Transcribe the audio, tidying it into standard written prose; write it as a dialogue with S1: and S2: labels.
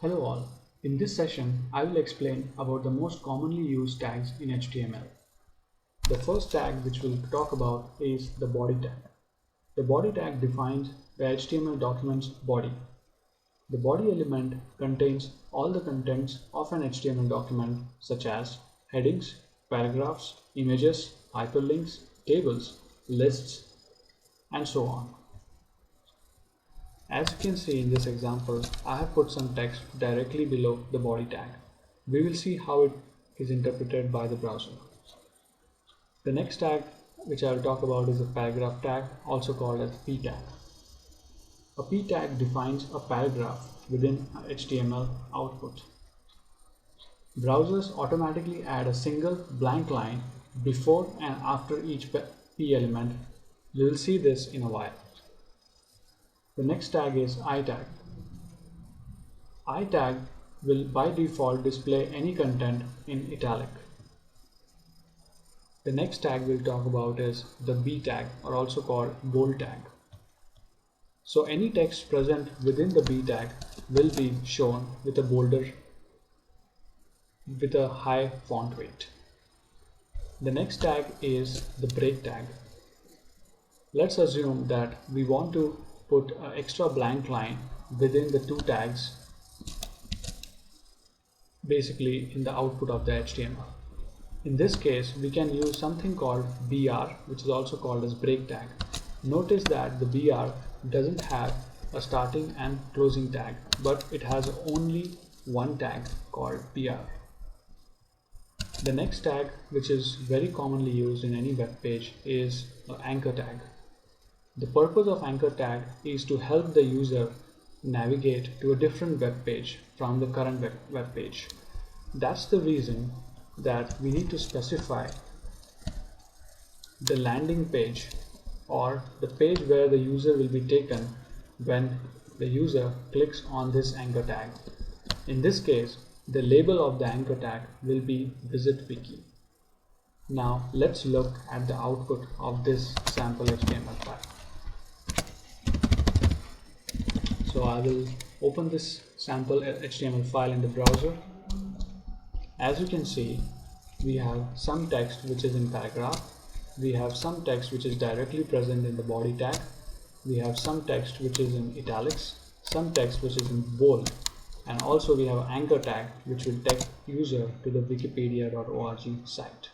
S1: Hello all. In this session, I will explain about the most commonly used tags in HTML. The first tag which we'll talk about is the body tag. The body tag defines the HTML document's body. The body element contains all the contents of an HTML document such as headings, paragraphs, images, hyperlinks, tables, lists, and so on. As you can see in this example, I have put some text directly below the body tag. We will see how it is interpreted by the browser. The next tag which I will talk about is a paragraph tag, also called as p tag. A p tag defines a paragraph within HTML output. Browsers automatically add a single blank line before and after each p element. You will see this in a while. The next tag is I tag. I tag will by default display any content in italic. The next tag we'll talk about is the B tag, or also called bold tag. So any text present within the B tag will be shown with a high font weight. The next tag is the break tag. Let's assume that we want to put an extra blank line within the two tags, basically in the output of the HTML. In this case, we can use something called BR, which is also called as break tag. Notice that the BR doesn't have a starting and closing tag, but it has only one tag called BR. The next tag, which is very commonly used in any web page, is an anchor tag. The purpose of anchor tag is to help the user navigate to a different web page from the current web page. That's the reason that we need to specify the landing page, or the page where the user will be taken when the user clicks on this anchor tag. In this case, the label of the anchor tag will be visit wiki. Now let's look at the output of this sample HTML file. So I will open this sample HTML file in the browser. As you can see, we have some text which is in paragraph. We have some text which is directly present in the body tag. We have some text which is in italics, some text which is in bold, and also we have an anchor tag which will take user to the wikipedia.org site.